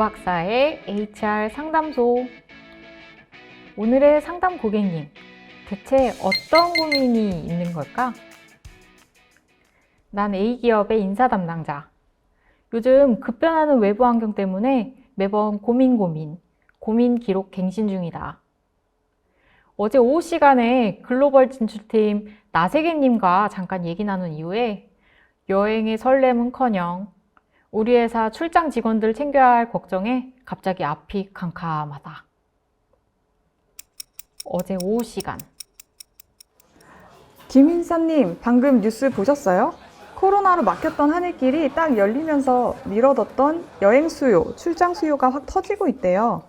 오박사의 HR 상담소. 오늘의 상담 고객님, 대체 어떤 고민이 있는 걸까? 난 A기업의 인사 담당자. 요즘 급변하는 외부 환경 때문에 매번 고민 기록 갱신 중이다. 어제 오후 시간에 글로벌 진출팀 나세계님과 잠깐 얘기 나눈 이후에 여행의 설렘은커녕 우리 회사 출장 직원들 챙겨야 할 걱정에 갑자기 앞이 캄캄하다. 어제 오후 시간. 김인사님, 방금 뉴스 보셨어요? 코로나로 막혔던 하늘길이 딱 열리면서 미뤄뒀던 여행 수요, 출장 수요가 확 터지고 있대요.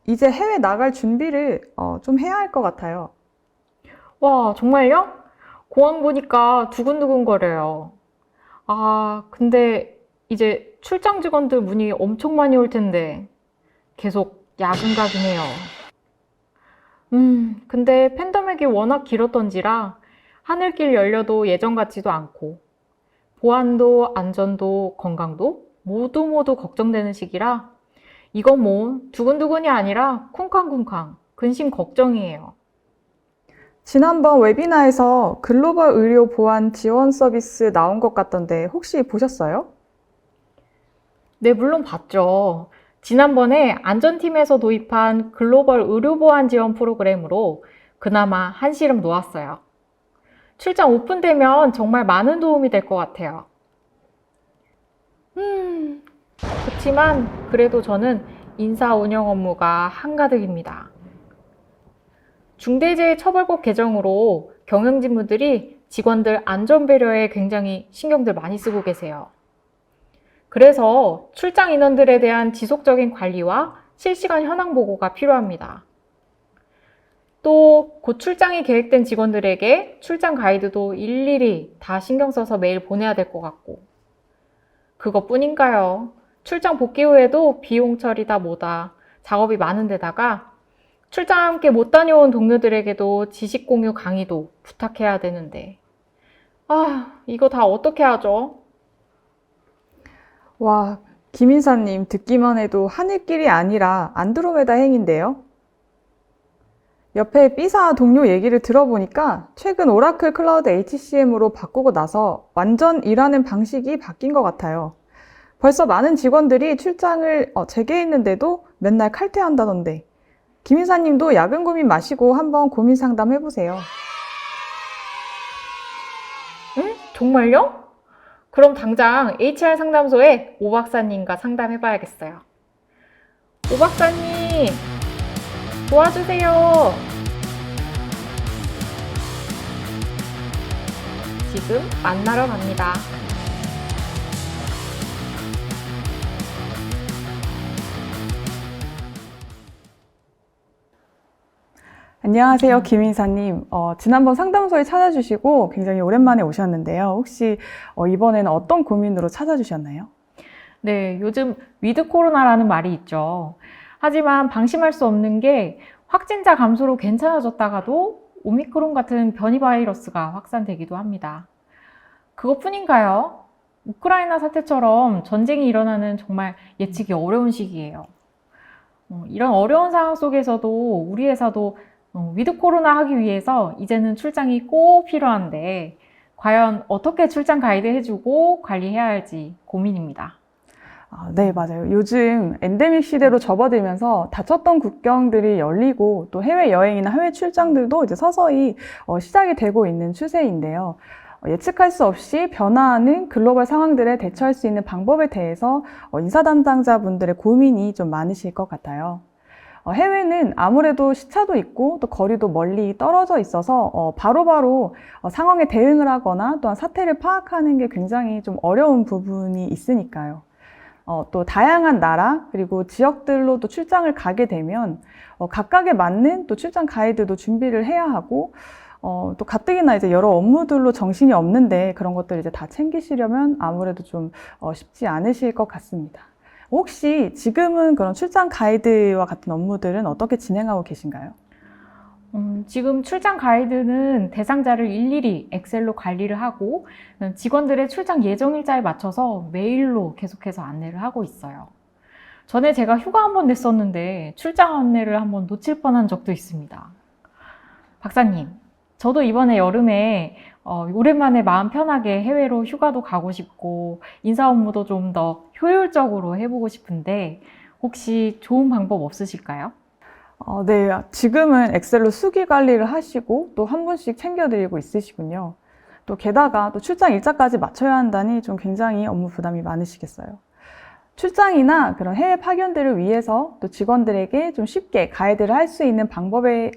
이제 해외 나갈 준비를 좀 해야 할 것 같아요. 와, 정말요? 공항 보니까 두근두근 거려요. 근데 이제 출장 직원들 문의 엄청 많이 올 텐데 계속 야근각이네요. 근데 팬데믹이 워낙 길었던지라 하늘길 열려도 예전 같지도 않고 보안도 안전도 건강도 모두 걱정되는 시기라 이건 뭐 두근두근이 아니라 쿵쾅쿵쾅 근심 걱정이에요. 지난번 웨비나에서 글로벌 의료 보안 지원 서비스 나온 것 같던데 혹시 보셨어요? 네, 물론 봤죠. 지난번에 안전팀에서 도입한 글로벌 의료보안 지원 프로그램으로 그나마 한시름 놓았어요. 출장 오픈되면 정말 많은 도움이 될 것 같아요. 그렇지만 그래도 저는 인사 운영 업무가 한가득입니다. 중대재해처벌법 개정으로 경영진분들이 직원들 안전 배려에 굉장히 신경들 많이 쓰고 계세요. 그래서 출장 인원들에 대한 지속적인 관리와 실시간 현황 보고가 필요합니다. 또 곧 출장이 계획된 직원들에게 출장 가이드도 일일이 다 신경 써서 매일 보내야 될 것 같고 그것뿐인가요? 출장 복귀 후에도 비용 처리다 뭐다 작업이 많은 데다가 출장 함께 못 다녀온 동료들에게도 지식 공유 강의도 부탁해야 되는데 이거 다 어떻게 하죠? 와, 김인사님 듣기만 해도 하늘길이 아니라 안드로메다 행인데요. 옆에 B사 동료 얘기를 들어보니까 최근 오라클 클라우드 HCM으로 바꾸고 나서 완전 일하는 방식이 바뀐 것 같아요. 벌써 많은 직원들이 출장을 재개했는데도 맨날 칼퇴한다던데 김인사님도 야근 고민 마시고 한번 고민 상담 해보세요. 응? 정말요? 그럼 당장 HR 상담소에 오 박사님과 상담해봐야겠어요. 오 박사님, 도와주세요. 지금 만나러 갑니다. 안녕하세요, 김인사님. 지난번 상담소에 찾아주시고 굉장히 오랜만에 오셨는데요. 혹시 이번에는 어떤 고민으로 찾아주셨나요? 네, 요즘 위드 코로나라는 말이 있죠. 하지만 방심할 수 없는 게 확진자 감소로 괜찮아졌다가도 오미크론 같은 변이 바이러스가 확산되기도 합니다. 그것뿐인가요? 우크라이나 사태처럼 전쟁이 일어나는 정말 예측이 어려운 시기예요. 이런 어려운 상황 속에서도 우리 회사도 위드 코로나 하기 위해서 이제는 출장이 꼭 필요한데 과연 어떻게 출장 가이드 해주고 관리해야 할지 고민입니다. 네, 맞아요. 요즘 엔데믹 시대로 접어들면서 닫혔던 국경들이 열리고 또 해외여행이나 해외 출장들도 이제 서서히 시작이 되고 있는 추세인데요. 예측할 수 없이 변화하는 글로벌 상황들에 대처할 수 있는 방법에 대해서 인사 담당자분들의 고민이 좀 많으실 것 같아요. 해외는 아무래도 시차도 있고 또 거리도 멀리 떨어져 있어서 바로바로 상황에 대응을 하거나 또한 사태를 파악하는 게 굉장히 좀 어려운 부분이 있으니까요. 또 다양한 나라 그리고 지역들로 또 출장을 가게 되면 각각에 맞는 또 출장 가이드도 준비를 해야 하고 또 가뜩이나 이제 여러 업무들로 정신이 없는데 그런 것들을 이제 다 챙기시려면 아무래도 좀 쉽지 않으실 것 같습니다. 혹시 지금은 그런 출장 가이드와 같은 업무들은 어떻게 진행하고 계신가요? 지금 출장 가이드는 대상자를 일일이 엑셀로 관리를 하고 직원들의 출장 예정 일자에 맞춰서 메일로 계속해서 안내를 하고 있어요. 전에 제가 휴가 한번 냈었는데 출장 안내를 한번 놓칠 뻔한 적도 있습니다. 박사님, 저도 이번에 여름에 오랜만에 마음 편하게 해외로 휴가도 가고 싶고 인사 업무도 좀 더 효율적으로 해보고 싶은데 혹시 좋은 방법 없으실까요? 네, 지금은 엑셀로 수기 관리를 하시고 또 한 분씩 챙겨드리고 있으시군요. 또 게다가 또 출장 일자까지 맞춰야 한다니 좀 굉장히 업무 부담이 많으시겠어요. 출장이나 그런 해외 파견들을 위해서 또 직원들에게 좀 쉽게 가이드를 할 수 있는 방법에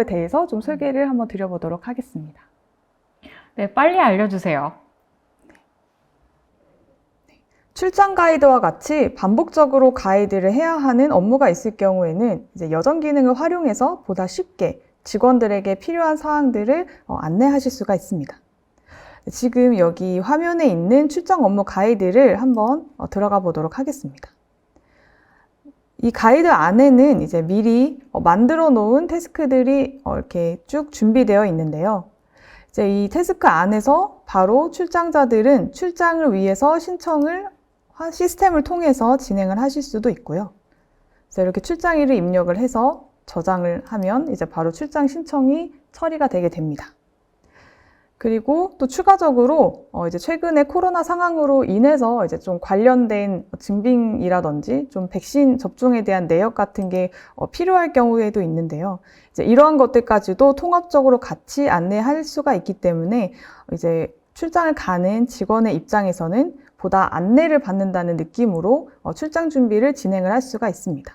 대해서 좀 소개를 한번 드려보도록 하겠습니다. 네, 빨리 알려주세요. 출장 가이드와 같이 반복적으로 가이드를 해야 하는 업무가 있을 경우에는 이제 여정 기능을 활용해서 보다 쉽게 직원들에게 필요한 사항들을 안내하실 수가 있습니다. 지금 여기 화면에 있는 출장 업무 가이드를 한번 들어가 보도록 하겠습니다. 이 가이드 안에는 이제 미리 만들어 놓은 태스크들이 이렇게 쭉 준비되어 있는데요. 이제 이 태스크 안에서 바로 출장자들은 출장을 위해서 신청을 시스템을 통해서 진행을 하실 수도 있고요. 그래서 이렇게 출장일을 입력을 해서 저장을 하면 이제 바로 출장 신청이 처리가 되게 됩니다. 그리고 또 추가적으로 이제 최근에 코로나 상황으로 인해서 이제 좀 관련된 증빙이라든지 좀 백신 접종에 대한 내역 같은 게 필요할 경우에도 있는데요. 이제 이러한 것들까지도 통합적으로 같이 안내할 수가 있기 때문에 이제 출장을 가는 직원의 입장에서는 보다 안내를 받는다는 느낌으로 출장 준비를 진행을 할 수가 있습니다.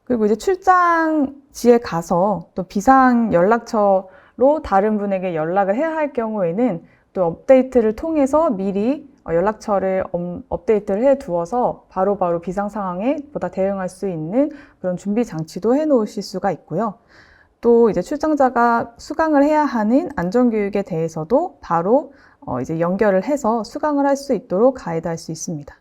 그리고 이제 출장지에 가서 또 비상 연락처로 다른 분에게 연락을 해야 할 경우에는 또 업데이트를 통해서 미리 연락처를 업데이트를 해 두어서 바로바로 비상 상황에 보다 대응할 수 있는 그런 준비 장치도 해 놓으실 수가 있고요. 또 이제 출장자가 수강을 해야 하는 안전교육에 대해서도 바로 이제 연결을 해서 수강을 할 수 있도록 가이드할 수 있습니다.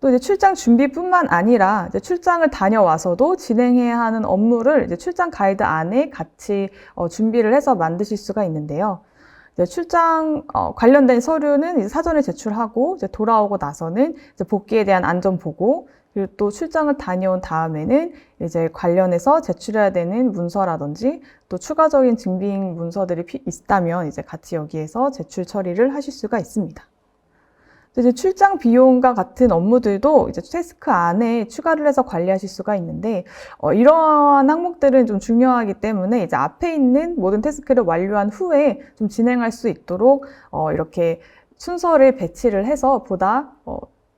또 이제 출장 준비뿐만 아니라 이제 출장을 다녀와서도 진행해야 하는 업무를 이제 출장 가이드 안에 같이 준비를 해서 만드실 수가 있는데요. 이제 출장 관련된 서류는 이제 사전에 제출하고 이제 돌아오고 나서는 이제 복귀에 대한 안전 보고, 그리고 또 출장을 다녀온 다음에는 이제 관련해서 제출해야 되는 문서라든지 또 추가적인 증빙 문서들이 있다면 이제 같이 여기에서 제출 처리를 하실 수가 있습니다. 이제 출장 비용과 같은 업무들도 이제 태스크 안에 추가를 해서 관리하실 수가 있는데, 이러한 항목들은 좀 중요하기 때문에 이제 앞에 있는 모든 태스크를 완료한 후에 좀 진행할 수 있도록 이렇게 순서를 배치를 해서 보다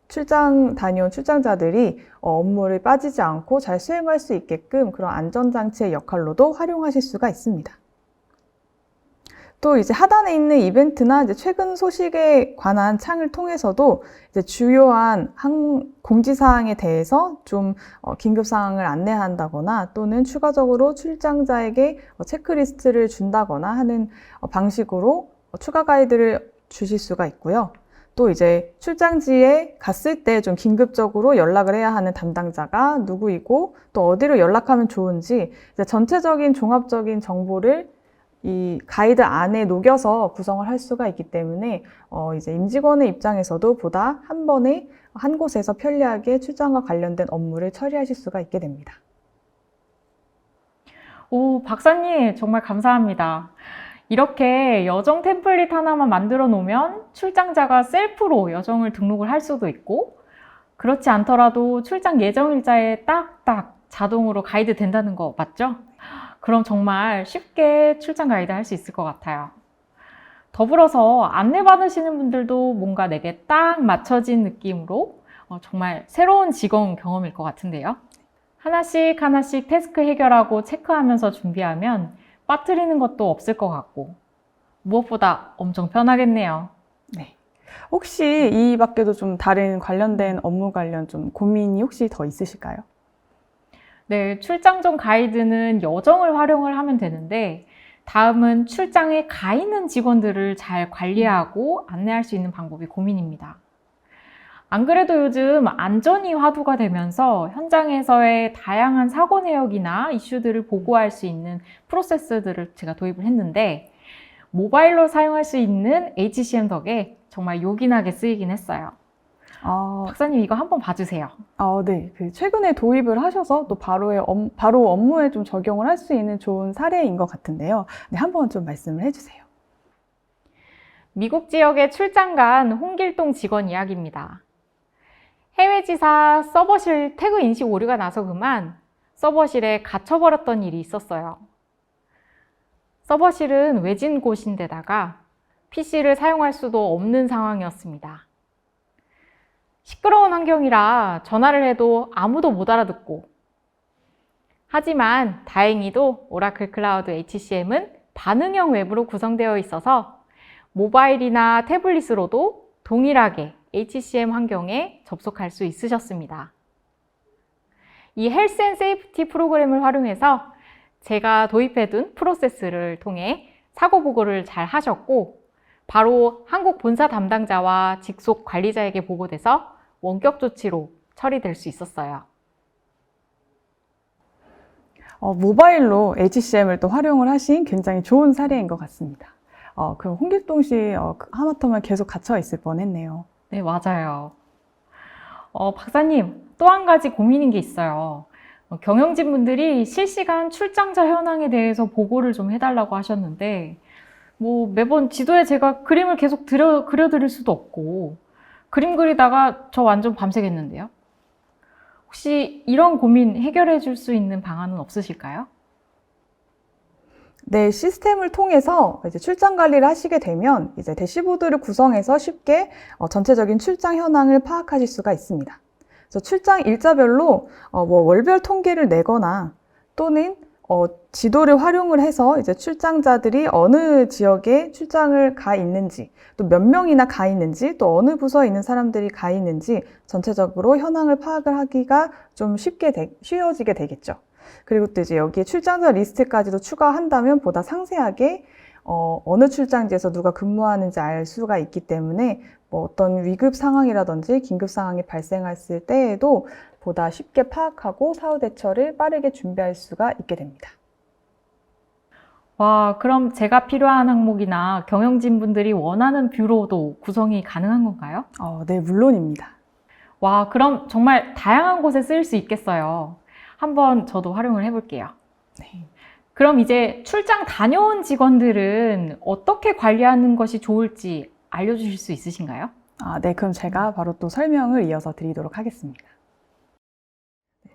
출장 다녀온 출장자들이 업무를 빠지지 않고 잘 수행할 수 있게끔 그런 안전장치의 역할로도 활용하실 수가 있습니다. 또 이제 하단에 있는 이벤트나 이제 최근 소식에 관한 창을 통해서도 이제 주요한 공지사항에 대해서 좀 긴급사항을 안내한다거나 또는 추가적으로 출장자에게 체크리스트를 준다거나 하는 방식으로 추가 가이드를 주실 수가 있고요. 또 이제 출장지에 갔을 때 좀 긴급적으로 연락을 해야 하는 담당자가 누구이고 또 어디로 연락하면 좋은지 이제 전체적인 종합적인 정보를 이 가이드 안에 녹여서 구성을 할 수가 있기 때문에 이제 임직원의 입장에서도 보다 한 번에 한 곳에서 편리하게 출장과 관련된 업무를 처리하실 수가 있게 됩니다. 오, 박사님 정말 감사합니다. 이렇게 여정 템플릿 하나만 만들어 놓으면 출장자가 셀프로 여정을 등록을 할 수도 있고, 그렇지 않더라도 출장 예정일자에 딱딱 자동으로 가이드 된다는 거 맞죠? 그럼 정말 쉽게 출장 가이드 할 수 있을 것 같아요. 더불어서 안내받으시는 분들도 뭔가 내게 딱 맞춰진 느낌으로 정말 새로운 직원 경험일 것 같은데요. 하나씩 하나씩 태스크 해결하고 체크하면서 준비하면 빠뜨리는 것도 없을 것 같고 무엇보다 엄청 편하겠네요. 네. 혹시 이 밖에도 좀 다른 관련된 업무 관련 좀 고민이 혹시 더 있으실까요? 네, 출장 전 가이드는 여정을 활용을 하면 되는데 다음은 출장에 가 있는 직원들을 잘 관리하고 안내할 수 있는 방법이 고민입니다. 안 그래도 요즘 안전이 화두가 되면서 현장에서의 다양한 사고 내역이나 이슈들을 보고할 수 있는 프로세스들을 제가 도입을 했는데 모바일로 사용할 수 있는 HCM 덕에 정말 요긴하게 쓰이긴 했어요. 박사님 이거 한번 봐주세요. 네. 최근에 도입을 하셔서 또 바로 업무에 좀 적용을 할 수 있는 좋은 사례인 것 같은데요. 네, 한번 좀 말씀을 해주세요. 미국 지역에 출장 간 홍길동 직원 이야기입니다. 해외 지사 서버실 태그 인식 오류가 나서 그만 서버실에 갇혀버렸던 일이 있었어요. 서버실은 외진 곳인데다가 PC를 사용할 수도 없는 상황이었습니다. 시끄러운 환경이라 전화를 해도 아무도 못 알아듣고, 하지만 다행히도 오라클 클라우드 HCM은 반응형 외부로 구성되어 있어서 모바일이나 태블릿으로도 동일하게 HCM 환경에 접속할 수 있으셨습니다. 이 헬스 앤 세이프티 프로그램을 활용해서 제가 도입해둔 프로세스를 통해 사고 보고를 잘 하셨고, 바로 한국 본사 담당자와 직속 관리자에게 보고돼서 원격 조치로 처리될 수 있었어요. 모바일로 HCM을 또 활용을 하신 굉장히 좋은 사례인 것 같습니다. 그럼 홍길동 씨 하마터면 계속 갇혀 있을 뻔했네요. 네, 맞아요. 박사님, 또 한 가지 고민인 게 있어요. 경영진 분들이 실시간 출장자 현황에 대해서 보고를 좀 해달라고 하셨는데, 매번 지도에 제가 그림을 계속 그려드릴 수도 없고, 그림 그리다가 저 완전 밤새겠는데요? 혹시 이런 고민 해결해 줄 수 있는 방안은 없으실까요? 네, 시스템을 통해서 이제 출장 관리를 하시게 되면 이제 대시보드를 구성해서 쉽게 전체적인 출장 현황을 파악하실 수가 있습니다. 그래서 출장 일자별로 월별 통계를 내거나 또는 지도를 활용을 해서 이제 출장자들이 어느 지역에 출장을 가 있는지, 또 몇 명이나 가 있는지, 또 어느 부서에 있는 사람들이 가 있는지 전체적으로 현황을 파악을 하기가 좀 쉬워지게 되겠죠. 그리고 또 이제 여기에 출장자 리스트까지도 추가한다면 보다 상세하게 어느 출장지에서 누가 근무하는지 알 수가 있기 때문에 어떤 위급 상황이라든지 긴급 상황이 발생했을 때에도 보다 쉽게 파악하고 사후 대처를 빠르게 준비할 수가 있게 됩니다. 와, 그럼 제가 필요한 항목이나 경영진 분들이 원하는 뷰로도 구성이 가능한 건가요? 네, 물론입니다. 와, 그럼 정말 다양한 곳에 쓰일 수 있겠어요. 한번 저도 활용을 해볼게요. 네. 그럼 이제 출장 다녀온 직원들은 어떻게 관리하는 것이 좋을지 알려주실 수 있으신가요? 네, 그럼 제가 바로 또 설명을 이어서 드리도록 하겠습니다.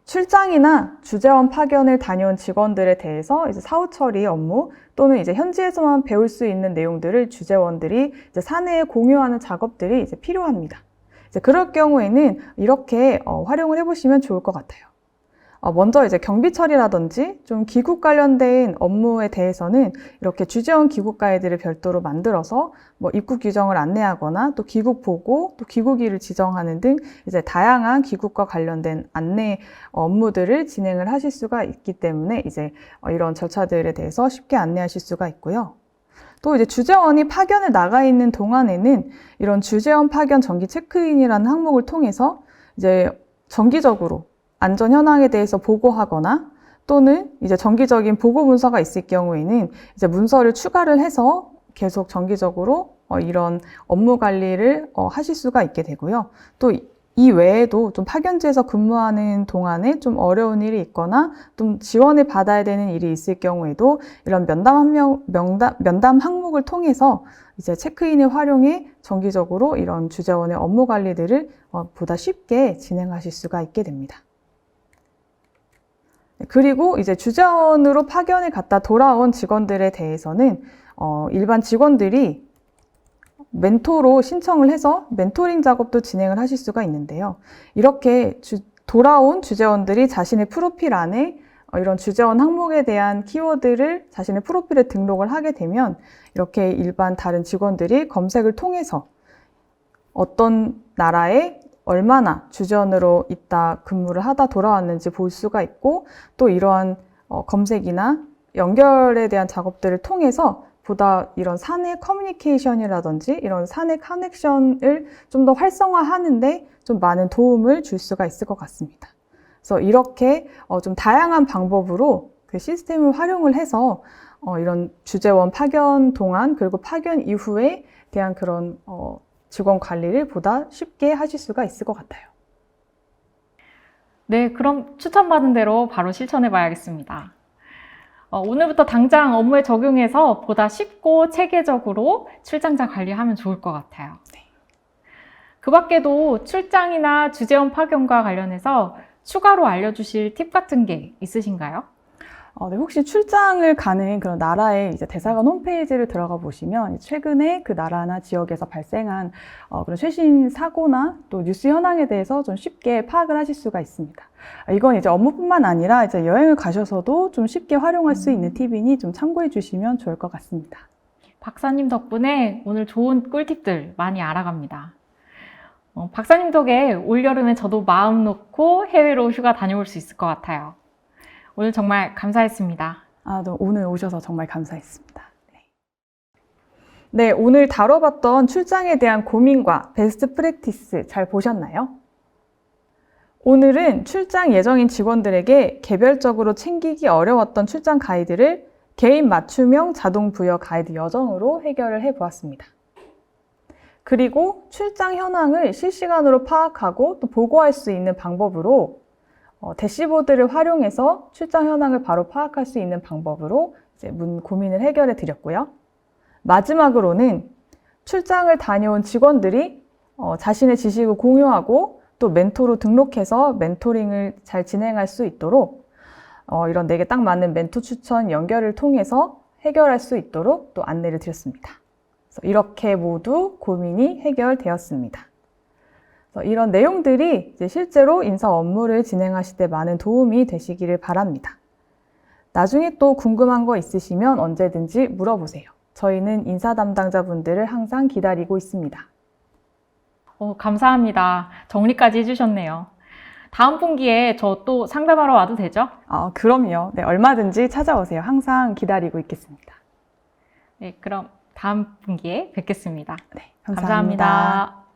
출장이나 주재원 파견을 다녀온 직원들에 대해서 이제 사후 처리 업무 또는 이제 현지에서만 배울 수 있는 내용들을 주재원들이 이제 사내에 공유하는 작업들이 이제 필요합니다. 이제 그럴 경우에는 이렇게 활용을 해보시면 좋을 것 같아요. 먼저 이제 경비 처리라든지 좀 기국 관련된 업무에 대해서는 이렇게 주재원 기국 가이드를 별도로 만들어서 입국 규정을 안내하거나 또 기국 보고 또 기국일을 지정하는 등 이제 다양한 기국과 관련된 안내 업무들을 진행을 하실 수가 있기 때문에 이제 이런 절차들에 대해서 쉽게 안내하실 수가 있고요. 또 이제 주재원이 파견을 나가 있는 동안에는 이런 주재원 파견 정기 체크인이라는 항목을 통해서 이제 정기적으로 안전 현황에 대해서 보고하거나 또는 이제 정기적인 보고 문서가 있을 경우에는 이제 문서를 추가를 해서 계속 정기적으로 이런 업무 관리를 하실 수가 있게 되고요. 또 이 외에도 좀 파견지에서 근무하는 동안에 좀 어려운 일이 있거나 좀 지원을 받아야 되는 일이 있을 경우에도 이런 면담 항목을 통해서 이제 체크인을 활용해 정기적으로 이런 주재원의 업무 관리들을 보다 쉽게 진행하실 수가 있게 됩니다. 그리고 이제 주재원으로 파견을 갔다 돌아온 직원들에 대해서는 일반 직원들이 멘토로 신청을 해서 멘토링 작업도 진행을 하실 수가 있는데요. 이렇게 돌아온 주재원들이 자신의 프로필 안에 이런 주재원 항목에 대한 키워드를 자신의 프로필에 등록을 하게 되면 이렇게 일반 다른 직원들이 검색을 통해서 어떤 나라에 얼마나 주재원으로 있다 근무를 하다 돌아왔는지 볼 수가 있고 또 이러한 검색이나 연결에 대한 작업들을 통해서 보다 이런 사내 커뮤니케이션이라든지 이런 사내 커넥션을 좀 더 활성화하는데 좀 많은 도움을 줄 수가 있을 것 같습니다. 그래서 이렇게 좀 다양한 방법으로 그 시스템을 활용을 해서 이런 주재원 파견 동안 그리고 파견 이후에 대한 그런 직원 관리를 보다 쉽게 하실 수가 있을 것 같아요. 네, 그럼 추천받은 대로 바로 실천해 봐야겠습니다. 오늘부터 당장 업무에 적용해서 보다 쉽고 체계적으로 출장자 관리하면 좋을 것 같아요. 그 밖에도 출장이나 주재원 파견과 관련해서 추가로 알려주실 팁 같은 게 있으신가요? 네, 혹시 출장을 가는 그런 나라의 이제 대사관 홈페이지를 들어가 보시면 최근에 그 나라나 지역에서 발생한 그런 최신 사고나 또 뉴스 현황에 대해서 좀 쉽게 파악을 하실 수가 있습니다. 이건 이제 업무뿐만 아니라 이제 여행을 가셔서도 좀 쉽게 활용할 수 있는 팁이니 좀 참고해 주시면 좋을 것 같습니다. 박사님 덕분에 오늘 좋은 꿀팁들 많이 알아갑니다. 박사님 덕에 올여름에 저도 마음 놓고 해외로 휴가 다녀올 수 있을 것 같아요. 오늘 정말 감사했습니다. 네, 오늘 오셔서 정말 감사했습니다. 네, 오늘 다뤄봤던 출장에 대한 고민과 베스트 프랙티스 잘 보셨나요? 오늘은 출장 예정인 직원들에게 개별적으로 챙기기 어려웠던 출장 가이드를 개인 맞춤형 자동 부여 가이드 여정으로 해결을 해보았습니다. 그리고 출장 현황을 실시간으로 파악하고 또 보고할 수 있는 방법으로 대시보드를 활용해서 출장 현황을 바로 파악할 수 있는 방법으로 이제 고민을 해결해 드렸고요. 마지막으로는 출장을 다녀온 직원들이 자신의 지식을 공유하고 또 멘토로 등록해서 멘토링을 잘 진행할 수 있도록 이런 내게 딱 맞는 멘토 추천 연결을 통해서 해결할 수 있도록 또 안내를 드렸습니다. 그래서 이렇게 모두 고민이 해결되었습니다. 이런 내용들이 이제 실제로 인사 업무를 진행하실 때 많은 도움이 되시기를 바랍니다. 나중에 또 궁금한 거 있으시면 언제든지 물어보세요. 저희는 인사 담당자분들을 항상 기다리고 있습니다. 감사합니다. 정리까지 해주셨네요. 다음 분기에 저 또 상담하러 와도 되죠? 그럼요. 네, 얼마든지 찾아오세요. 항상 기다리고 있겠습니다. 네, 그럼 다음 분기에 뵙겠습니다. 네, 감사합니다. 감사합니다.